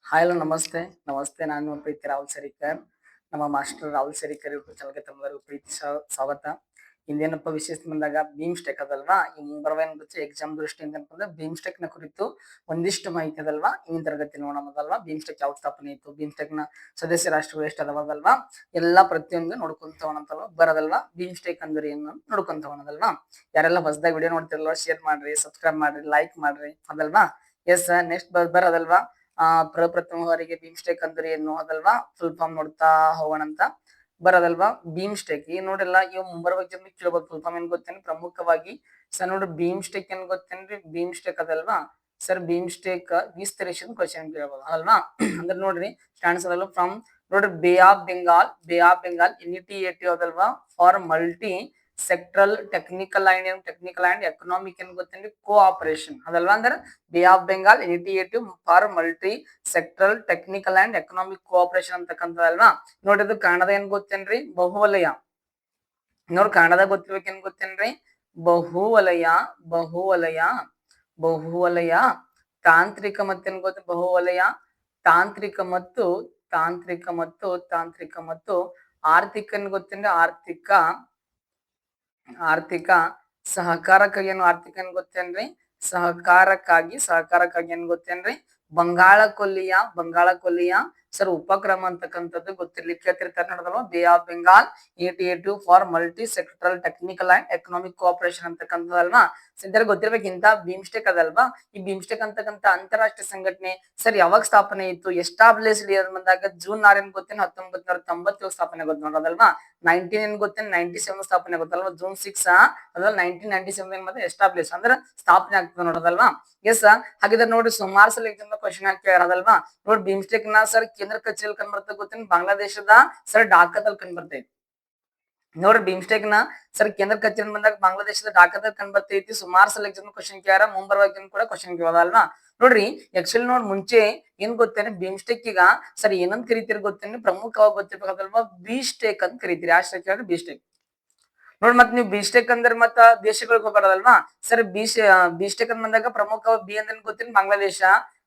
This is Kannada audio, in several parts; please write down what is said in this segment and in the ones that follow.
ಹಾಯ್ ಹಲೋ ನಮಸ್ತೆ ನಮಸ್ತೆ ನಾನು ಪ್ರೀತಿ ರಾಹುಲ್ ಸರಿಕರ್ ನಮ್ಮ ಮಾಸ್ಟರ್ ರಾಹುಲ್ ಸರಿಕರ್ ಯೂಟ್ಯೂಬ್ ಚಾನಲ್ಗೆ ತಮ್ಮೆಲ್ಲರಿಗೂ ಪ್ರೀತಿ ಸ್ವಾಗತ. ಇಂದೇನಪ್ಪ ವಿಶೇಷ ಬಂದಾಗ ಬೀಮ್ ಸ್ಟೆಕ್ ಅದಲ್ವಾ, ಈ ಮುಂಬರುವ ಎಕ್ಸಾಮ್ ದೃಷ್ಟಿಯಿಂದ ಏನಪ್ಪ ಬೀಮ್ ಸ್ಟೆಕ್ ನ ಕುರಿತು ಒಂದಿಷ್ಟು ಮಾಹಿತಿ ಅದಲ್ವಾ ಇಂದಿನ ತರಗತಿ ನೋಡೋದಲ್ವಾ. ಬೀಮ್ ಸ್ಟೆಕ್ ಯಾವ ಸ್ಥಾಪನೆ ಇತ್ತು, ಬೀಮ್ ಸ್ಟೆಕ್ ನ ಸದಸ್ಯ ರಾಷ್ಟ್ರಗಳು ಎಷ್ಟು ಅದಾವದಲ್ವಾ, ಎಲ್ಲಾ ಪ್ರತಿಯೊಂದು ನೋಡ್ಕೊಂತ ಹೋಗೋಣಂತಲ್ವಾ ಬರೋದಲ್ವಾ. ಬೀಮ್ ಸ್ಟೆಕ್ ಅಂದ್ರೆ ಏನು ನೋಡ್ಕೊಂತ ಹೋಗೋಣದಲ್ವಾ. ಯಾರೆಲ್ಲ ಹೊಸದಾಗಿ ವಿಡಿಯೋ ನೋಡ್ತಿರಲ್ವಾ ಶೇರ್ ಮಾಡ್ರಿ, ಸಬ್ಸ್ಕ್ರೈಬ್ ಮಾಡ್ರಿ, ಲೈಕ್ ಮಾಡ್ರಿ ಅದಲ್ವಾ. ಎಸ್ ನೆಕ್ಸ್ಟ್ ಬರೋದಲ್ವಾ. ಪ್ರಪ್ರಥಮವರೆಗೆ ಬೀಮ್ ಸ್ಟೆಕ್ ಅಂದ್ರೆ ಏನು ಅದಲ್ವಾ, ಫುಲ್ ಫಾರ್ಮ್ ನೋಡ್ತಾ ಹೋಗೋಣ ಅಂತ ಬರೋದಲ್ವಾ. ಬೀಮ್ ಸ್ಟೆಕ್ ಈ ನೋಡಿಲ್ಲ ಇವ್ ಮುಂಬರುವ ಜನ ಕೇಳ್ಬೋದು ಫುಲ್ ಫಾರ್ಮ್ ಏನ್ ಗೊತ್ತೇನ್ರಿ ಪ್ರಮುಖವಾಗಿ. ಸರ್ ನೋಡ್ರಿ ಬೀಮ್ ಸ್ಟೆಕ್ ಏನ್ ಗೊತ್ತೇನ್ರಿ, ಬೀಮ್ ಸ್ಟೆಕ್ ಅದಲ್ವಾ ಸರ್. ಬೀಮ್ ಸ್ಟೆಕ್ ವಿಸ್ತರಿಸಿದ ಕ್ವಶನ್ ಕೇಳ್ಬೋದು ಅಲ್ವಾ. ಅಂದ್ರೆ ನೋಡ್ರಿ ಸ್ಟ್ಯಾಂಡ್ಸ್ ಅದಲ್ವಾ ಫ್ರಮ್ ನೋಡ್ರಿ ಬೇ ಆಫ್ ಬೆಂಗಾಲ್ ಇನಿಟಿಯೇಟಿವ್ ಅದಲ್ವಾ for multi sectoral technical and economic ಏನ್ ಗೊತ್ತೇನ್ರಿ ಕೋಆಪರೇಷನ್ ಅದಲ್ವಾ. ಅಂದ್ರೆ Bay of Bengal initiative for multi sectoral technical and economic cooperation ಅಂತಕ್ಕಂಥದಲ್ವಾ. ನೋಡ್ರಿ ಇದು ಕನ್ನಡದ ಏನ್ ಗೊತ್ತೇನ್ರಿ ಬಹುವಲಯ. ನೋಡ್ರಿ ಕನ್ನಡದಾಗ ಗೊತ್ತಿರ್ಬೇಕು ಏನ್ ಗೊತ್ತೇನ್ರಿ ಬಹುವಲಯ ಬಹುವಲಯ ಬಹುವಲಯ ತಾಂತ್ರಿಕ ಮತ್ತೇನ್ ಗೊತ್ತ ಬಹುವಲಯ ತಾಂತ್ರಿಕ ಮತ್ತು ಆರ್ಥಿಕ ಏನ್ ಗೊತ್ತೇನ್ರಿ ಆರ್ಥಿಕ ಸಹಕಾರಕ್ಕಾಗಿ ಏನು ಆರ್ಥಿಕ ಏನ್ ಗೊತ್ತೇನ್ರಿ ಸಹಕಾರಕ್ಕಾಗಿ ಏನ್ ಗೊತ್ತೇನ್ರಿ ಬಂಗಾಳ ಕೊಲ್ಲಿಯ ಸರ್ ಉಪಕ್ರಮ ಅಂತಕ್ಕಂಥದ್ದು ಗೊತ್ತಿರ್ಲಿಕ್ಕೆ ಕೇಳ್ತಿರ್ತಾರೆ ನೋಡೋದಲ್ವಾ. Bay of Bengal initiative for multi sectoral technical and economic cooperation ಅಂತಕ್ಕಂಥದ್ದಲ್ವಾ. ಸಿಂಧರ್ ಗೊತ್ತಿರ್ಬೇಕು ಇಂತ ಬೀಮ್ಸ್ಟೆಕ್ ಅದಲ್ವಾ. ಈ ಬೀಮ್ಸ್ಟೆಕ್ ಅಂತಕ್ಕಂಥ ಅಂತಾರಾಷ್ಟ್ರೀಯ ಸಂಘಟನೆ ಸರ್ ಯಾವಾಗ ಸ್ಥಾಪನೆ ಇತ್ತು, ಎಸ್ಟಾಬ್ಲಿಷ್ಡ್ ಇಯರ್ ಬಂದಾಗ ಜೂನ್ 6 ಏನ್ ಗೊತ್ತೇನೆ 1997 ಸ್ಥಾಪನೆ ಗೊತ್ತು ನೋಡೋದಲ್ವಾ. 19 ಏನ್ ಗೊತ್ತೇನೆ 97 ಸ್ಥಾಪನೆ ಗೊತ್ತಲ್ವಾ. ಜೂನ್ 6 ಅದ್ರಲ್ಲಿ 1997 ಮತ್ತೆ ಎಸ್ಟಾಬ್ಲಿಷ್ ಅಂದ್ರೆ ಸ್ಥಾಪನೆ ಆಗ್ತದೆ ನೋಡೋದಲ್ವಾ. ಎಸ್ ಹಾಗಿದ್ರೆ ನೋಡಿ ಸುಮಾರು ಸಲ ಎಕ್ಸಾಮ್ ಕ್ವಶನ್ ಹಾಕಿರದಲ್ವಾ. ನೋಡಿ ಬೀಮ್ಸ್ಟೆಕ್ ನ ಸರ್ ಕೇಂದ್ರ ಕಚೇರಿಯಲ್ಲಿ ಕಂಡು ಬರ್ತದೆ ಗೊತ್ತೇನೆ ಬಾಂಗ್ಲಾದೇಶದ ಸರ್ ಢಾಕಾದಲ್ಲಿ ಕಂಡು ಬರ್ತೈತಿ. ನೋಡ್ರಿ ಬೀಮ್ಸ್ಟೆಕ್ ನ ಸರ್ ಕೇಂದ್ರ ಕಚೇರಿ ಬಂದಾಗ ಬಾಂಗ್ಲಾದೇಶದ ಢಾಕಾದಲ್ಲಿ ಕಂಡು ಬರ್ತೈತಿ. ಸುಮಾರು ಸಲ ಎಕ್ಸಾಮ್ ಕ್ವಶನ್ ಕೇಳ ಮುಂಬರುವ ಕೂಡ ಕ್ವಶನ್ ಕೇಳೋದಲ್ವಾ. ನೋಡ್ರಿ ಆಕ್ಚುಲಿ ನೋಡ್ ಮುಂಚೆ ಏನ್ ಗೊತ್ತೇನೆ ಬೀಮ್ಸ್ಟೆಕ್ ಈಗ ಸರ್ ಏನಂತ ಕರಿತೀರಿ ಗೊತ್ತೇನೆ ಪ್ರಮುಖವಾಗಿ ಗೊತ್ತಿರ್ಬೇಕಲ್ವಾ ಬೀಸ್ಟೆಕ್ ಅಂತ ಕರಿತೀರಿ. ಆ ಸ್ಟ್ರಕ್ಚರ್ ಬೀಸ್ಟೆಕ್ ನೋಡ್ ಮತ್ ನೀವು ಬಿಸ್ಟೆಕ್ ಅಂದ್ರೆ ಮತ್ತ ದೇಶಗಳಿಗೆ ಹೋಗ್ಬಾರದಲ್ವಾ ಸರ್. ಬಿಸ್ಟೆಕ್ ಅಂತ ಬಂದಾಗ ಪ್ರಮುಖ ಬಿ ಅಂದ್ರೆ ಗೊತ್ತೇನು ಬಾಂಗ್ಲಾದೇಶ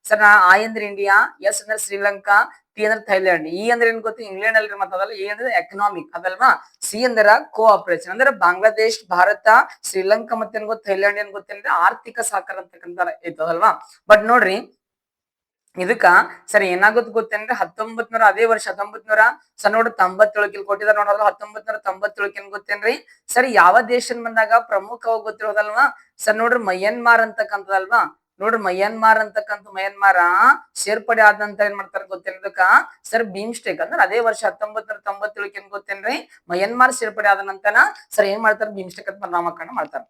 ಸರ್. ಐ ಅಂದ್ರೆ ಇಂಡಿಯಾ, ಎಸ್ ಅಂದ್ರೆ ಶ್ರೀಲಂಕಾ, ಟಿ ಅಂದ್ರೆ ಥೈಲ್ಯಾಂಡ್, ಇ ಅಂದ್ರೆ ಏನ್ ಗೊತ್ತಿ ಇಂಗ್ಲೆಂಡ್ ಅಲ್ಲಿ ಮತ್ತದಲ್ಲ, ಎ ಅಂದ್ರೆ ಎಕನಾಮಿಕ್ ಅದಲ್ವಾ, ಸಿ ಅಂದ್ರೆ ಕೋಆಪರೇಷನ್ ಅಂದ್ರೆ ಬಾಂಗ್ಲಾದೇಶ್, ಭಾರತ, ಶ್ರೀಲಂಕಾ ಮತ್ತೆ ಥೈಲ್ಯಾಂಡ್ ಏನ್ ಗೊತ್ತೇನ್ರಿ ಆರ್ಥಿಕ ಸಹಕಾರ ಅಂತಕ್ಕಂಥ ಇರ್ತದಲ್ವಾ. ಬಟ್ ನೋಡ್ರಿ ಇದಕ್ಕ ಸರಿ ಏನಾಗುತ್ತೆ ಗೊತ್ತೇನ್ರಿ 1900 ಅದೇ ವರ್ಷ 1900 ಸರ್ ನೋಡಿ 97 ಕೊಟ್ಟಿದಾರ ನೋಡೋದು. 1997 ಏನ್ ಗೊತ್ತೇನ್ರಿ ಸರಿ ಯಾವ ದೇಶನ್ ಬಂದಾಗ ಪ್ರಮುಖವಾಗಿ ಗೊತ್ತಿರೋದಲ್ವಾ ಸರ್. ನೋಡ್ರಿ ಮಯನ್ಮಾರ್ ಅಂತಕ್ಕಂಥದಲ್ವಾ. ನೋಡ್ರಿ ಮಯನ್ಮಾರ ಸೇರ್ಪಡೆ ಆದ ನಂತರ ಏನ್ ಮಾಡ್ತಾರ ಗೊತ್ತೇನ್ರಿ ಇದಕ್ಕ ಸರ್ ಬೀಮ್ಸ್ಟೆಕ್ ಅಂದ್ರೆ ಅದೇ ವರ್ಷ 1997 ಏನ್ ಗೊತ್ತೇನ್ರಿ ಮಯನ್ಮಾರ್ ಸೇರ್ಪಡೆ ಆದ ನಂತರ ಸರ್ ಏನ್ ಮಾಡ್ತಾರ ಬೀಮ್ಸ್ಟೆಕ್ ಅಂತ ನಾಮಕರಣ ಮಾಡ್ತಾರ.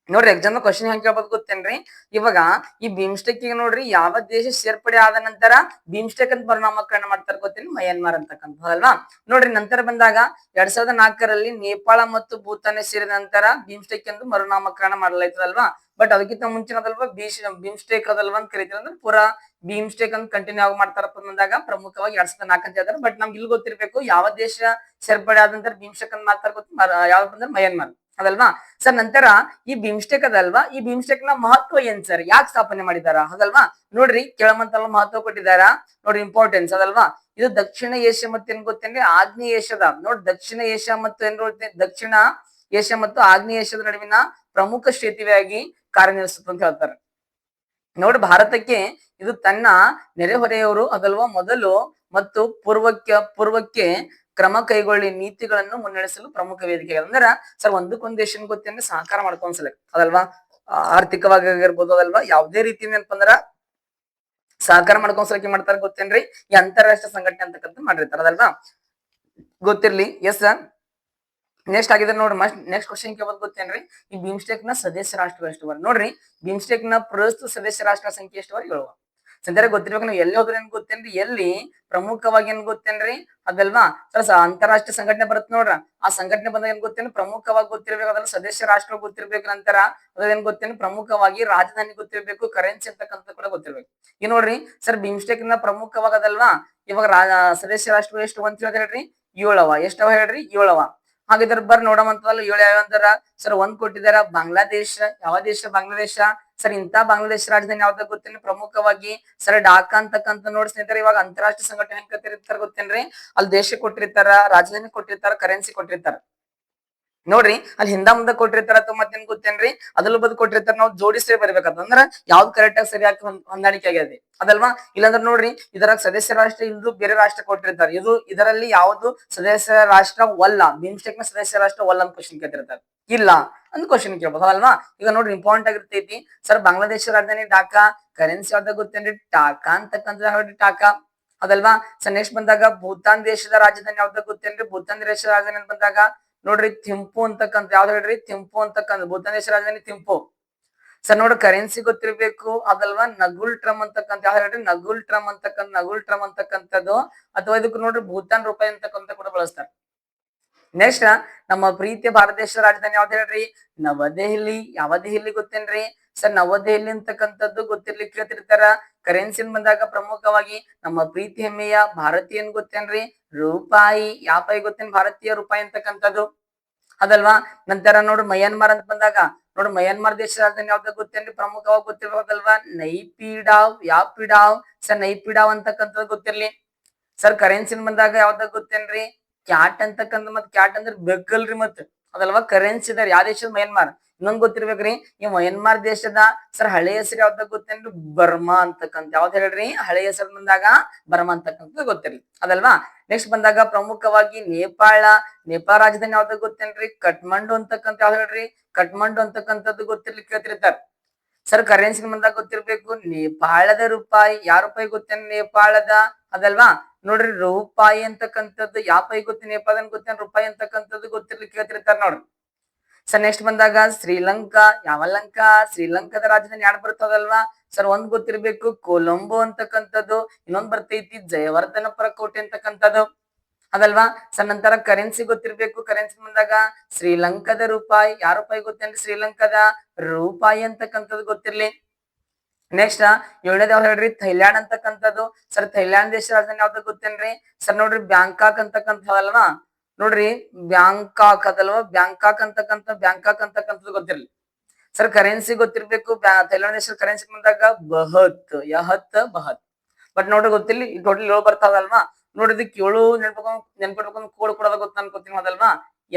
ನೋಡ್ರಿ ಎಕ್ಸಾಮ್ ಕ್ವಶನ್ ಹೆಂಗ್ ಕೇಳ್ಬೋದು ಗೊತ್ತೇನ್ರಿ ಇವಾಗ ಈ ಬೀಮ್ಸ್ಟೆಕ್ ನೋಡ್ರಿ ಯಾವ ದೇಶ ಸೇರ್ಪಡೆ ಆದ ನಂತರ ಬೀಮ್ಸ್ಟೆಕ್ ಅಂತ ಪರಿಣಾಮಕರಣ ಮಾಡ್ತಾರ ಗೊತ್ತೇನು ಮಯನ್ಮಾರ್ ಅಂತಕ್ಕಂಥದ್ದಲ್ವಾ. ನೋಡ್ರಿ ನಂತರ ಬಂದಾಗ 2004ರಲ್ಲಿ ನೇಪಾಳ ಮತ್ತು ಭೂತಾನ್ ಸೇರಿದ ನಂತರ ಬೀಮ್ಸ್ಟೆಕ್ ಎಂದು ಮರುನಾಮಕರಣ ಮಾಡಲಾಯ್ತದಲ್ವಾ. ಬಟ್ ಅದಕ್ಕಿಂತ ಮುಂಚಿನದಲ್ವಾ ಬೀಮ್ಸ್ಟೆಕ್ ಅದಲ್ವಾ ಅಂತ ಕರಿತೀವಿ. ಅಂದ್ರೆ ಪೂರಾ ಬೀಮ್ಸ್ಟೆಕ್ ಅಂತ ಕಂಟಿನ್ಯೂ ಆಗಿ ಮಾಡ್ತಾರಪ್ಪ ಬಂದಾಗ ಪ್ರಮುಖವಾಗಿ 2004 ಅಂತ ಹೇಳ್ತಾರೆ. ಬಟ್ ನಮ್ಗೆ ಇಲ್ಲಿ ಗೊತ್ತಿರ್ಬೇಕು ಯಾವ ದೇಶ ಸೇರ್ಪಡೆ ಆದ ನಂತರ ಬೀಮ್ಸ್ಟೆಕ್ ಅಂತ ಮಾಡ್ತಾರ ಗೊತ್ತ ಯಾವ್ದು ಬಂದ್ರೆ ಮಯನ್ಮಾರ್ ಅದಲ್ವಾ ಸರ್. ನಂತರ ಈ ಬೀಮ್ಸ್ಟೆಕ್ ಅದಲ್ವಾ, ಈ ಬೀಮ್ಸ್ಟೆಕ್ ನ ಮಹತ್ವ ಏನ್ ಸರ್, ಯಾಕೆ ಸ್ಥಾಪನೆ ಮಾಡಿದಾರ ಅದಲ್ವಾ. ನೋಡ್ರಿ ಕೆಳಮಂತಲ್ಲ ಮಹತ್ವ ಕೊಟ್ಟಿದಾರ ನೋಡ್ರಿ ಇಂಪಾರ್ಟೆನ್ಸ್ ಅದಲ್ವಾ. ಇದು ದಕ್ಷಿಣ ಏಷ್ಯಾ ಮತ್ತೆ ಏನ್ ಗೊತ್ತೇನ್ರಿ ಆಗ್ನೇಯ ಏಷ್ಯಾದ ನೋಡ್ರಿ ದಕ್ಷಿಣ ಏಷ್ಯಾ ಮತ್ತು ಏನ್ ದಕ್ಷಿಣ ಏಷ್ಯಾ ಮತ್ತು ಆಗ್ನೇಯ ಏಷ್ಯಾದ ನಡುವಿನ ಪ್ರಮುಖ ಸೇತುವೆಯಾಗಿ ಕಾರ್ಯನಿರ್ವಹಿಸುತ್ತೆ ಅಂತ ಹೇಳ್ತಾರೆ. ನೋಡಿ ಭಾರತಕ್ಕೆ ಇದು ತನ್ನ ನೆರೆಹೊರೆಯವರು ಅದಲ್ವಾ ಮೊದಲು ಮತ್ತು ಪೂರ್ವಕ್ಕೆ ಕ್ರಮ ಕೈಗೊಳ್ಳಿ ನೀತಿಗಳನ್ನು ಮುನ್ನಡೆಸಲು ಪ್ರಮುಖ ವೇದಿಕೆ ಅಂದ್ರ ಸರ್ ಒಂದಕ್ಕೊಂದು ದೇಶ ಗೊತ್ತೇನೆ ಸಹಕಾರ ಮಾಡ್ಕೊಂಡ್ಸಲ ಅದಲ್ವಾ. ಆರ್ಥಿಕವಾಗಿ ಆಗಿರ್ಬೋದು ಅದಲ್ವಾ ಯಾವುದೇ ರೀತಿ ಏನಪ್ಪ ಅಂದ್ರ ಸಹಕಾರ ಮಾಡ್ಕೊಂಡ್ಸಲಕ್ಕೆ ಮಾಡ್ತಾರ ಗೊತ್ತೇನ್ರಿ ಈ ಅಂತಾರಾಷ್ಟ್ರೀಯ ಸಂಘಟನೆ ಅಂತಕ್ಕಂಥ ಮಾಡಿರ್ತಾರ ಅದಲ್ವಾ ಗೊತ್ತಿರ್ಲಿ. ಎಸ್ ನೆಕ್ಸ್ಟ್ ಆಗಿದ್ರೆ ನೋಡ್ರಿ ನೆಕ್ಸ್ಟ್ ಕ್ವಶನ್ ಕೇಳೋದು ಗೊತ್ತೇನ್ರಿ ಈ ಬೀಮ್ಸ್ಟೆಕ್ ನ ಸದಸ್ಯ ರಾಷ್ಟ್ರಗಳು ಎಷ್ಟು ಬರ ನೋಡ್ರಿ. ಬೀಮ್ಸ್ಟೆಕ್ ನ ಪ್ರಸ್ತುತ ಸದಸ್ಯ ರಾಷ್ಟ್ರ ಸಂಖ್ಯೆ ಎಷ್ಟು ಬರ ಹೇಳುವ ಸಂಚಾರ ಗೊತ್ತಿರ್ಬೇಕು. ನಾವು ಎಲ್ಲಿ ಹೋದ್ರೆ ಏನ್ ಗೊತ್ತೇನ್ರಿ ಎಲ್ಲಿ ಪ್ರಮುಖವಾಗಿ ಏನ್ ಗೊತ್ತೇನ್ರಿ ಅದಲ್ವಾ ಸರ್ ಅಂತಾರಾಷ್ಟ್ರೀಯ ಸಂಘಟನೆ ಬರುತ್ತೆ ನೋಡ್ರ. ಆ ಸಂಘಟನೆ ಬಂದಾಗ ಏನ್ ಗೊತ್ತೇನು ಪ್ರಮುಖವಾಗಿ ಗೊತ್ತಿರ್ಬೇಕು ಅದ್ರ ಸದಸ್ಯ ರಾಷ್ಟ್ರ ಗೊತ್ತಿರ್ಬೇಕು. ನಂತರ ಅದೇನ್ ಗೊತ್ತೇನು ಪ್ರಮುಖವಾಗಿ ರಾಜಧಾನಿ ಗೊತ್ತಿರ್ಬೇಕು, ಕರೆನ್ಸಿ ಅಂತಕ್ಕಂಥ ಕೂಡ ಗೊತ್ತಿರ್ಬೇಕು. ಈ ನೋಡ್ರಿ ಸರ್ ಬೀಮ್ಸ್ಟೆಕ್ ನ ಪ್ರಮುಖವಾಗದಲ್ವಾ ಇವಾಗ ಸದಸ್ಯ ರಾಷ್ಟ್ರಗಳು ಎಷ್ಟು ಅಂತ ಹೇಳ್ರಿ 7 ಅವ. ಎಷ್ಟವ ಹೇಳ್ರಿ 7 ಅವ. ಹಾಗಿದ್ರ ಬರ್ ನೋಡಮಂತವಲ್ಲ 7 ಯಾವ ಅಂತಾರ ಸರ್. 1 ಕೊಟ್ಟಿದಾರ ಬಾಂಗ್ಲಾದೇಶ. ಯಾವ ದೇಶ? ಬಾಂಗ್ಲಾದೇಶ. ಸರ್ ಇಂತ ಬಾಂಗ್ಲಾದೇಶ ರಾಜಧಾನಿ ಯಾವ್ದಾಗ ಗೊತ್ತೇನ್ರಿ ಪ್ರಮುಖವಾಗಿ? ಸರ್ ಢಾಕಾ ಅಂತಕ್ಕಂತ ನೋಡಿ ಸ್ನೇಹಿತರೆ. ಇವಾಗ ಅಂತಾರಾಷ್ಟ್ರೀಯ ಸಂಘಟನೆ ಹೆಂಗ್ ಕರಿತಾರ ಗೊತ್ತೇನ್ರಿ? ಅಲ್ಲಿ ದೇಶ ಕೊಟ್ಟಿರ್ತಾರ, ರಾಜಧಾನಿ ಕೊಟ್ಟಿರ್ತಾರ, ಕರೆನ್ಸಿ ಕೊಟ್ಟಿರ್ತಾರ ನೋಡ್ರಿ. ಅಲ್ಲಿ ಹಿಂದ ಮುಂದ ಕೊಟ್ಟಿರ್ತಾರ ಅಥವಾ ಮತ್ತೇನ್ ಗೊತ್ತೇನ್ರಿ ಅದ್ರಲ್ಲೂ ಬದ್ ಕೊಟ್ಟಿರ್ತಾರ. ನಾವು ಜೋಡಿಸೇ ಬರ್ಬೇಕಂದ್ರ ಯಾವ್ದು ಕರೆಕ್ಟ್ ಆಗಿ ಸರಿಯಾಗಿ ಹೊಂದಾಣಿಕೆ ಆಗಿದೆ ಅದಲ್ವಾ? ಇಲ್ಲಾಂದ್ರ ನೋಡ್ರಿ ಇದರಾಗ ಸದಸ್ಯ ರಾಷ್ಟ್ರ ಇಲ್ದು ಬೇರೆ ರಾಷ್ಟ್ರ ಕೊಟ್ಟಿರ್ತಾರೆ. ಇದರಲ್ಲಿ ಯಾವ್ದು ಸದಸ್ಯ ರಾಷ್ಟ್ರ ವಲ್ಲ, ಬಿಮ್ಸ್ಟೆಕ್ ನ ಸದಸ್ಯ ರಾಷ್ಟ್ರ ವಲ್ಲ ಅಂತ ಕ್ವಶನ್ ಕೇಳ್ತಿರ್ತಾರೆ. ಇಲ್ಲ ಅಂತ ಕ್ವಶನ್ ಕೇಳ್ಬೋದು ಅಲ್ವಾ? ಈಗ ನೋಡ್ರಿ ಇಂಪಾರ್ಟೆಂಟ್ ಆಗಿರ್ತೈತಿ ಸರ್. ಬಾಂಗ್ಲಾದೇಶ ರಾಜಧಾನಿ ಢಾಕಾ. ಕರೆನ್ಸಿ ಯಾವ್ದಾಗ ಗೊತ್ತೇನ್ರಿ? ಟಾಕಾ ಅಂತಕ್ಕಂಥ ಟಾಕಾ ಅದಲ್ವಾ? ಸರ್ ನೆಕ್ಸ್ಟ್ ಬಂದಾಗ ಭೂತಾನ್ ದೇಶದ ರಾಜಧಾನಿ ಯಾವ್ದಾಗ ಗೊತ್ತೇನ್ರಿ? ಭೂತಾನ್ ದೇಶದ ರಾಜಧಾನಿ ಅಂತ ಬಂದಾಗ ನೋಡ್ರಿ ಥಿಂಪು ಅಂತಕ್ಕಂಥ ಯಾವ್ದು ಹೇಳ್ರಿ? ಥಿಂಪು ಅಂತಕ್ಕಂಥ ಭೂತಾನ್ ದೇಶ ರಾಜಧಾನಿ ಥಿಂಪು. ಸರ್ ನೋಡ್ರಿ ಕರೆನ್ಸಿ ಗೊತ್ತಿರ್ಬೇಕು ಅದಲ್ವಾ? ನಗುಲ್ ಟ್ರಮ್ ಅಂತಕ್ಕಂಥ ಯಾವ್ದು ಹೇಳ್ರಿ? ನಗುಲ್ ಟ್ರಮ್ ಅಂತಕ್ಕಂಥದ್ದು. ಅಥವಾ ಇದಕ್ಕೆ ನೋಡ್ರಿ ಭೂತಾನ್ ರೂಪಾಯಿ ಅಂತಕ್ಕಂಥ ಕೂಡ ಬಳಸ್ತಾರೆ. ನೆಕ್ಸ್ಟ್ ನಮ್ಮ ಪ್ರೀತಿಯ ಭಾರತ ದೇಶದ ರಾಜಧಾನಿ ಯಾವ್ದು ಹೇಳ್ರಿ? ನವದೆಹಲಿ. ಯಾವ ದೆಹಲಿ ಗೊತ್ತೇನ್ರಿ? ಸರ್ ನವದೆಹಲಿ ಅಂತಕ್ಕಂಥದ್ದು ಗೊತ್ತಿರ್ಲಿಕ್ಕೆ ಕೇಳ್ತಿರ್ತಾರ. ಕರೆನ್ಸಿ ಬಂದಾಗ ಪ್ರಮುಖವಾಗಿ ನಮ್ಮ ಪ್ರೀತಿ ಹೆಮ್ಮೆಯ ಭಾರತೀಯ ಏನ್ ಗೊತ್ತೇನ್ರಿ? ರೂಪಾಯಿ. ಯಾವ ಪಾಯಿ ಗೊತ್ತೇನ್? ಭಾರತೀಯ ರೂಪಾಯಿ ಅಂತಕ್ಕಂಥದ್ದು ಅದಲ್ವಾ? ನಂತರ ನೋಡ್ರಿ ಮಯನ್ಮಾರ್ ಅಂತ ಬಂದಾಗ ನೋಡ್ರಿ ಮಯನ್ಮಾರ್ ದೇಶದ ರಾಜಧಾನಿ ಯಾವ್ದಾಗ ಗೊತ್ತೇನ್ರಿ? ಪ್ರಮುಖವಾಗಿ ಗೊತ್ತಿರ್ಬೋದಲ್ವಾ? ನೈಪಿಡಾವ್. ಯಾವ ಪಿಡಾವ್? ಸರ್ ನೈಪಿಡಾವ್ ಅಂತಕ್ಕಂಥದ್ದು ಗೊತ್ತಿರ್ಲಿ. ಸರ್ ಕರೆನ್ಸಿ ಬಂದಾಗ ಯಾವ್ದಾಗ ಗೊತ್ತೇನ್ರಿ? ಕ್ಯಾಟ್ ಅಂತಕ್ಕಂಥ. ಮತ್ ಕ್ಯಾಟ್ ಅಂದ್ರೆ ಬೆಕ್ಕಲ್ರಿ ಮತ್ ಅದಲ್ವಾ? ಕರೆನ್ಸಿ ಇದಾರೆ ಯಾವ ದೇಶದ? ಮಯನ್ಮಾರ್. ಇನ್ನೊಂದ್ ಗೊತ್ತಿರ್ಬೇಕ್ರಿ ಈ ಮಯನ್ಮಾರ್ ದೇಶದ ಸರ್ ಹಳೆ ಹೆಸರು ಯಾವ್ದಾಗ ಗೊತ್ತೇನ್ರಿ? ಬರ್ಮಾ ಅಂತಕ್ಕಂಥ. ಯಾವ್ದು ಹೇಳ್ರಿ? ಹಳೆ ಹೆಸರು ಬಂದಾಗ ಬರ್ಮಾ ಅಂತಕ್ಕಂಥದ್ದು ಗೊತ್ತಿರ್ಲಿ ಅದಲ್ವಾ? ನೆಕ್ಸ್ಟ್ ಬಂದಾಗ ಪ್ರಮುಖವಾಗಿ ನೇಪಾಳ. ನೇಪಾಳ ರಾಜಧಾನಿ ಯಾವ್ದಾಗ ಗೊತ್ತೇನ್ರಿ? ಕಠ್ಮಂಡು ಅಂತಕ್ಕಂಥ. ಯಾವ್ದು ಹೇಳ್ರಿ? ಕಠ್ಮಂಡು ಅಂತಕ್ಕಂಥದ್ದು ಗೊತ್ತಿರ್ಲಿಕ್ಕೆ ಕೇಳ್ತಿರ್ತಾರ. ಸರ್ ಕರೆನ್ಸಿ ಬಂದಾಗ ಗೊತ್ತಿರ್ಬೇಕು ನೇಪಾಳದ ರೂಪಾಯಿ. ಯಾವ ರೂಪಾಯಿ ಗೊತ್ತೇನ್? ನೇಪಾಳದ ಅದಲ್ವಾ? ನೋಡ್ರಿ ರೂಪಾಯಿ ಅಂತಕ್ಕಂಥದ್ದು ಯಾವ ಪಾಯಿ ಗೊತ್ತಿ? ನೇಪಾಳದ ಗೊತ್ತೇನ್? ರೂಪಾಯಿ ಅಂತಕ್ಕಂಥದ್ದು ಗೊತ್ತಿರ್ಲಿಕ್ಕೆ ಕೇಳ್ತಿರ್ತಾರ ನೋಡ್ರಿ. ಸರ್ ನೆಕ್ಸ್ಟ್ ಬಂದಾಗ ಶ್ರೀಲಂಕಾ. ಯಾವ ಲಂಕಾ? ಶ್ರೀಲಂಕಾದ ರಾಜಧಾನಿ ಯಾರು ಬರ್ತದಲ್ವಾ? ಸರ್ ಒಂದ್ ಗೊತ್ತಿರ್ಬೇಕು ಕೊಲಂಬೋ ಅಂತಕ್ಕಂಥದ್ದು. ಇನ್ನೊಂದ್ ಬರ್ತೈತಿ ಜಯವರ್ಧನಪುರ ಕೋಟೆ ಅಂತಕ್ಕಂಥದ್ದು ಅದಲ್ವಾ? ಸರ್ ನಂತರ ಕರೆನ್ಸಿ ಗೊತ್ತಿರ್ಬೇಕು. ಕರೆನ್ಸಿ ಬಂದಾಗ ಶ್ರೀಲಂಕಾದ ರೂಪಾಯಿ. ಯಾವ ರೂಪಾಯಿ ಗೊತ್ತೇನ್ರಿ? ಶ್ರೀಲಂಕಾದ ರೂಪಾಯಿ ಅಂತಕ್ಕಂಥದ್ದು ಗೊತ್ತಿರ್ಲಿ. ನೆಕ್ಸ್ಟ್ 7ನೇದು ಯಾವ್ದು ಹೇಳ್ರಿ? ಥೈಲ್ಯಾಂಡ್ ಅಂತಕ್ಕಂಥದ್ದು. ಸರ್ ಥೈಲ್ಯಾಂಡ್ ದೇಶ ರಾಜಧಾನಿ ಯಾವ್ದು ಗೊತ್ತೇನ್ರಿ? ಸರ್ ನೋಡ್ರಿ ಬ್ಯಾಂಕಾಕ್ ಅಂತಕ್ಕಂಥದಲ್ವಾ? ನೋಡ್ರಿ ಬ್ಯಾಂಕಾಕ್ ಅದಲ್ವಾ? ಬ್ಯಾಂಕಾಕ್ ಅಂತಕ್ಕಂಥದ್ದು ಗೊತ್ತಿರ್ಲಿ. ಸರ್ ಕರೆನ್ಸಿ ಗೊತ್ತಿರ್ಬೇಕು. ಥೈಲ್ಯಾಂಡ್ ದೇಶದ ಕರೆನ್ಸಿ ಬಂದಾಗ ಬಹತ್. ಬಹತ್. ಬಟ್ ನೋಡ್ರಿ ಗೊತ್ತಿರ್ಲಿ ಟೋಟಲ್ 7 ಬರ್ತಾವಲ್ವಾ? ನೋಡ್ರಿ ಇದಕ್ಕೆ 7 ನೆನ್ಪಿಡ್ಬೇಕು ಕೋಡ್ ಕೊಡೋದ ಗೊತ್ತ ಅನ್ಕೋತೀನಿ ಅದಲ್ವಾ?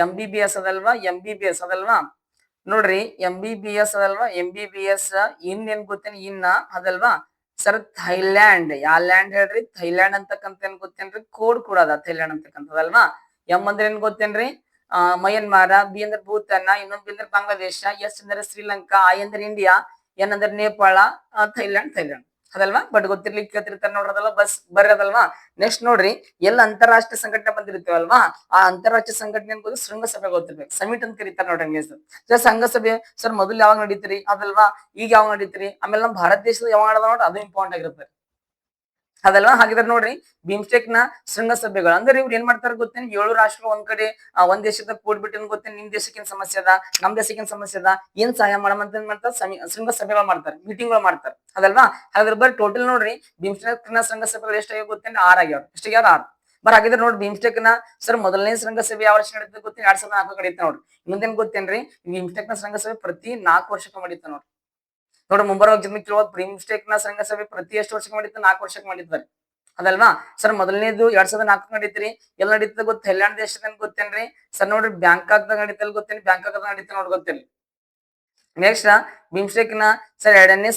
MBBS ಅದಲ್ವಾ? MBBS ಅದಲ್ವಾ? ನೋಡ್ರಿ MBBS ಅದಲ್ವಾ? MBBS ಇನ್ ಏನ್ ಗೊತ್ತೇನಿ? ಇನ್ನ ಅದಲ್ವಾ? Sir Thailand. ಯಾವ ಲ್ಯಾಂಡ್ ಹೇಳ್ರಿ? ಥೈಲ್ಯಾಂಡ್ ಅಂತಕ್ಕಂಥ ಏನ್ ಗೊತ್ತೇನ್ರಿ? ಕೋಡ್ ಕೊಡೋದ ಥೈಲ್ಯಾಂಡ್ ಅಂತಕ್ಕಂಥದಲ್ವಾ? ಎಂ ಅಂದ್ರೆ ಏನ್ ಗೊತ್ತೇನ್ರಿ? ಮಯನ್ಮಾರ. ಬಿ ಅಂದ್ರೆ ಭೂತಾನ. ಇನ್ನೊಂದ್ ಬಿ ಅಂದ್ರೆ ಬಾಂಗ್ಲಾದೇಶ. ಎಸ್ ಅಂದ್ರೆ ಶ್ರೀಲಂಕಾ. ಐ ಅಂದ್ರೆ ಇಂಡಿಯಾ. ಎನ್ ಅಂದ್ರೆ ನೇಪಾಳ. ಥೈಲ್ಯಾಂಡ್ ಅದಲ್ವಾ? ಬಟ್ ಗೊತ್ತಿರ್ಲಿಕ್ಕೆ ಕೇಳ್ತಿರ್ತಾರೆ ನೋಡ್ರದಲ್ವಾ? ಬಸ್ ಬರ್ರಿ ಅದಲ್ವಾ? ನೆಕ್ಸ್ಟ್ ನೋಡ್ರಿ ಎಲ್ಲ ಅಂತಾರಾಷ್ಟ್ರೀಯ ಸಂಘಟನೆ ಬಂದಿರ್ತೀವಲ್ವಾ? ಆ ಅಂತಾರಾಷ್ಟ್ರೀಯ ಸಂಘಟನೆ ಅನ್ಬೋದು ಶೃಂಗಸಭೆ ಗೊತ್ತಿರ್ಬೇಕು. ಸಮಿಟ್ ಅಂತ ಕರೀತಾರೆ ನೋಡ್ರಿ ಇಂಗ್ಲೀಷ್. ಸರ್ ಸಂಘಸಭೆ ಸರ್ ಮೊದಲು ಯಾವಾಗ ನಡೀತೀರಿ ಅದಲ್ವಾ? ಈಗ ಯಾವಾಗ ನಡೀತೀರಿ? ಆಮೇಲೆ ನಮ್ಮ ಭಾರತ ದೇಶದ ಯಾವಾಗ ನಡೆದ ನೋಡ್ರಿ ಅದು ಇಂಪಾರ್ಟೆಂಟ್ ಆಗಿರುತ್ತೆ ಅದಲ್ವಾ? ಹಾಗಿದ್ರೆ ನೋಡ್ರಿ ಬಿಮ್ಸ್ಟೆಕ್ ನ ಶೃಂಗಸಭೆಗಳು ಅಂದ್ರೆ ಇವ್ರು ಏನ್ ಮಾಡ್ತಾರೆ ಗೊತ್ತೇನೆ? 7 ರಾಷ್ಟ್ರ ಒಂದ್ ಕಡೆ ಒಂದ್ ದೇಶದ ಕೂಡ್ಬಿಟ್ಟು ಗೊತ್ತೇನೆ ನಿಮ್ ದೇಶಕ್ಕೆ ಏನ್ ಸಮಸ್ಯೆ ಅದ, ನಮ್ ದೇಶಕ್ಕೆ ಏನ್ ಸಮಸ್ಯೆ ಅದ, ಏನ್ ಸಹಾಯ ಮಾಡಮಂತ ಏನ್ ಮಾಡ್ತಾರೆ? ಶೃಂಗಸಭೆಗಳು ಮಾಡ್ತಾರೆ, ಮೀಟಿಂಗ್ಗಳು ಮಾಡ್ತಾರೆ ಅದಲ್ವಾ? ಹಾಗಾದ್ರೆ ಬರ್ ಟೋಟಲ್ ನೋಡ್ರಿ ಬಿಮ್ಸ್ಟೆಕ್ ನ ಶೃಂಗಸಭೆಗಳು ಎಷ್ಟಾಗ್ಯಾವ ಗೊತ್ತೇನೆ? 6 ಆಗ್ಯಾವ. ಎಷ್ಟಾಗ್ಯಾವ? 6. ಹಾಗಿದ್ರೆ ನೋಡಿ ಬಿಮ್ಸ್ಟೆಕ್ ನ ಸರ್ ಮೊದಲನೇ ಶೃಂಗಸಭೆ ಯಾವ ವರ್ಷ ನಡೀತದೆ ಗೊತ್ತೇನೆ? 2004 ನಡೀತಾ ನೋಡ್ರಿ. ಇನ್ನೊಂದೇನ್ ಗೊತ್ತೇನ್ರಿ? ಬಿಮ್ಸ್ಟೆಕ್ ನ ಶೃಂಗಸಭೆ ಪ್ರತಿ 4 ವರ್ಷಕ್ಕೆ ನಡೀತಾ ನೋಡ್ರಿ. ನೋಡ್ರಿ ಮುಂಬರುವ ಜನ್ಮ ಕೇಳುವ ಬಿಮ್ಸ್ಟೆಕ್ ನ ಶೃಂಗಸಭೆ ಪ್ರತಿ ಎಷ್ಟು ವರ್ಷಕ್ಕೆ ಮಾಡಿತ್ತು? 4 ವರ್ಷಕ್ಕೆ ಮಾಡಿದ್ದಾರೆ ಅದಲ್ವಾ? ಸರ್ ಮೊದಲನೇದು 2004 ನಡೀತ್ರಿ. ಎಲ್ಲಿ ನಡೀತದ ಗೊತ್ತ? ಥೈಲ್ಯಾಂಡ್ ದೇಶದ ಗೊತ್ತೇನ್ರಿ? ಸರ್ ನೋಡ್ರಿ ಬ್ಯಾಂಕಾಕ್ ದಾಗ ನಡೀತಲ್ ಗೊತ್ತೇನಿ? ಬ್ಯಾಂಕಾಕ್ ನಡೀತ ನೋಡ್ ಗೊತ್ತೇನಿ. ನೆಕ್ಸ್ಟ್ ಬಿಮ್ಸ್ಟೆಕ್ ನ ಸರ್ 2ನೇ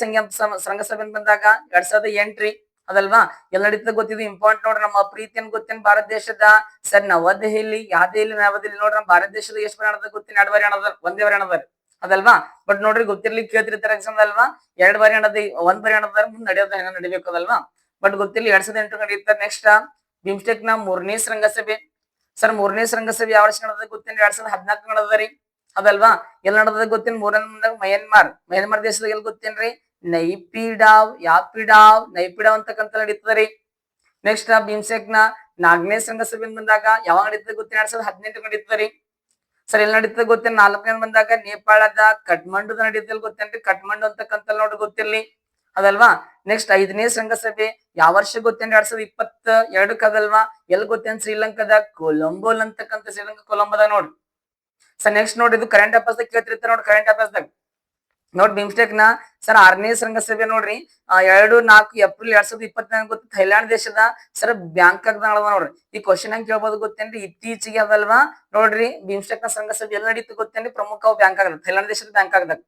ಶೃಂಗಸಭೆ ಬಂದಾಗ 2008 ರೀ ಅದಲ್ವಾ? ಎಲ್ಲಿ ನಡೀತದ ಗೊತ್ತಿದ್ದು ಇಂಪಾರ್ಟೆಂಟ್ ನೋಡ್ರಿ. ನಮ್ಮ ಪ್ರೀತಿಯನ್ ಗೊತ್ತೇನ್? ಭಾರತ ದೇಶದ ಸರ್ ನವದೆಹಲಿ. ಯಾವ ದೆಹಲಿ? ನವದೆಹಲಿ ನೋಡ್ರಿ. ನಮ್ಮ ಭಾರತ ದೇಶದ ಎಷ್ಟು ಬಾರಿ ನಡೆದ ಗೊತ್ತೇನಿ? 2 ಬಾರಿ ನಡೆದ. ಒಂದೇ ಬಾರಿ ನಡೆದ ಅದಲ್ವಾ? ಬಟ್ ನೋಡ್ರಿ ಗೊತ್ತಿರ್ಲಿಕ್ಕೆ ಕೇಳ್ತಿರ್ತಾರೆ ಎಕ್ಸಾಮ್ ಅಲ್ವಾ? 2 ಬಾರಿ ನಡೆದ, 1 ಬಾರಿ ನಡೆದ ಮುಂದೆ ನಡೆಯೋದ ಹೆಂಗ ನಡಿಬೇಕು ಅದಲ್ವಾ? ಬಟ್ ಗೊತ್ತಿಲ್ಲ 2008 ನಡೆಯುತ್ತಾರೆ. ನೆಕ್ಸ್ಟ್ ಬಿಮ್ಸ್ಟೆಕ್ ನ 3ನೇ ಶೃಂಗಸಭೆ. ಸರ್ 3ನೇ ಶೃಂಗಸಭೆ ಯಾವ ವರ್ಷ ನಡೆದ ಗೊತ್ತೇನಿ? 2014 ನಡೆದರಿ ಅದಲ್ವಾ? ಎಲ್ಲಿ ನಡೆದ ಗೊತ್ತೇನಿ? 3ನೇ ಮಯನ್ಮಾರ್ ದೇಶದಾಗ ಎಲ್ಲಿ ಗೊತ್ತೇನ್ರಿ? ನೈಪಿಡಾವ್. ಯಾವ ಪಿಡಾವ್? ನೈಪಿಡಾವ್ ಅಂತಕ್ಕಂಥ ನಡೀತದ್ರಿ. ನೆಕ್ಸ್ಟ್ ಬಿಮ್ಸ್ಟೆಕ್ ನ 4ನೇ ಶೃಂಗಸಭೆ ಬಂದಾಗ ಯಾವಾಗ ನಡೀತದೆ ಗೊತ್ತೇನಿ? 2018 ನಡೀತದ್ರಿ. ಸರ್ ಎಲ್ಲಿ ನಡೀತದೆ ಗೊತ್ತೇನಿ? 4ನೇ ಬಂದಾಗ ನೇಪಾಳದ ಕಠ್ಮಂಡುದ ನಡೀತಲ್ ಗೊತ್ತೇನ್ರಿ? ಕಠ್ಮಂಡು ಅಂತಕ್ಕಂಥ ನೋಡ್ರಿ ಗೊತ್ತಿರ್ಲಿ ಅದಲ್ವಾ? ನೆಕ್ಸ್ಟ್ 5ನೇ ಶೃಂಗಸಭೆ ಯಾವ ವರ್ಷ ಗೊತ್ತೇನ್ರಿ? 2022 ಅದಲ್ವಾ? ಎಲ್ಲಿ ಗೊತ್ತೇನ್? ಶ್ರೀಲಂಕಾದ ಕೊಲಂಬೋಲ್ ಅಂತಕ್ಕಂಥ ಶ್ರೀಲಂಕಾ ಕೊಲಂಬೋದ ನೋಡ್ರಿ ಸರ್ ನೆಕ್ಸ್ಟ್ ನೋಡ್ರಿ ಇದು ಕರೆಂಟ್ ಅಫೇರ್ಸ್ ಕೇಳ್ತಿರ್ತಾರೆ ನೋಡಿ ಕರೆಂಟ್ ಅಫೇರ್ಸ್ ನೋಡ್ ಬಿಮ್ಸ್ಟೆಕ್ ನ ಸರ್ 6ನೇ ಶೃಂಗಸಭೆ ನೋಡ್ರಿ 2-4 ಏಪ್ರಿಲ್ 2024 ಗೊತ್ತ ಥೈಲ್ಯಾಂಡ್ ದೇಶದ ಸರ್ ಬ್ಯಾಂಕಾಕ್ ದಾಗ ನೋಡ್ರಿ ಈ ಕ್ವಶನ್ ಹೆಂಗ್ ಕೇಳ್ಬೋದು ಗೊತ್ತೇನ್ರಿ ಇತ್ತೀಚೆಗೆ ಅದಲ್ವಾ ನೋಡ್ರಿ ಬಿಮ್ಸ್ಟೆಕ್ ನ ಶೃಂಗಸಭೆ ಎಲ್ಲಿ ನಡೀತು ಗೊತ್ತೇನ್ರಿ ಪ್ರಮುಖ ಬ್ಯಾಂಕಾಕ್ ಥೈಲ್ಯಾಂಡ್ ದೇಶದ ಬ್ಯಾಂಕಾಕ್ ದಾಗ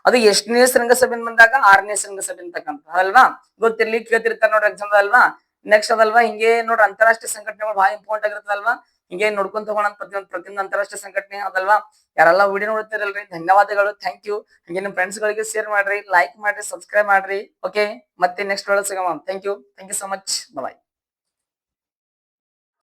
ಅದು ಎಷ್ಟನೇ ಶೃಂಗಸಭೆ ಬಂದಾಗ 6ನೇ ಶೃಂಗಸಭೆ ಅಂತಕ್ಕಂತ ಅಲ್ವಾ ಗೊತ್ತಿರ್ಲಿ ಕೇಳ್ತಿರ್ತಾರ ನೋಡ್ರಿ ಎಕ್ಸಾಮ್ ಅಲ್ವಾ ನೆಕ್ಸ್ಟ್ ಅದಲ್ವಾ ಹಿಂಗೆ ನೋಡ್ರಿ ಅಂತಾರಾಷ್ಟ್ರೀಯ ಸಂಘಟನೆಗಳು ಬಹಳ ಇಂಪಾರ್ಟೆಂಟ್ ಆಗಿರುತ್ತಲ್ವಾ ಹಿಂಗೆ ನೋಡ್ಕೊಂತ ಹೋಗೋಣ ಪ್ರತಿಯೊಂದು ಅಂತಾರಾಷ್ಟ್ರೀಯ ಸಂಘಟನೆ ಅದಲ್ವಾ ಯಾರೆಲ್ಲ ವಿಡಿಯೋ ನೋಡ್ತಿರಲ್ರಿ ಧನ್ಯವಾದಗಳು ಥ್ಯಾಂಕ್ ಯು ಹಾಗೆ ನಿಮ್ ಫ್ರೆಂಡ್ಸ್ ಗಳಿಗೆ ಶೇರ್ ಮಾಡ್ರಿ ಲೈಕ್ ಮಾಡ್ರಿ ಸಬ್ಸ್ಕ್ರೈಬ್ ಮಾಡ್ರಿ ಓಕೆ ಮತ್ತೆ ನೆಕ್ಸ್ಟ್ ಒಳಗೆ ಸಿಗೋಣ thank you so much bye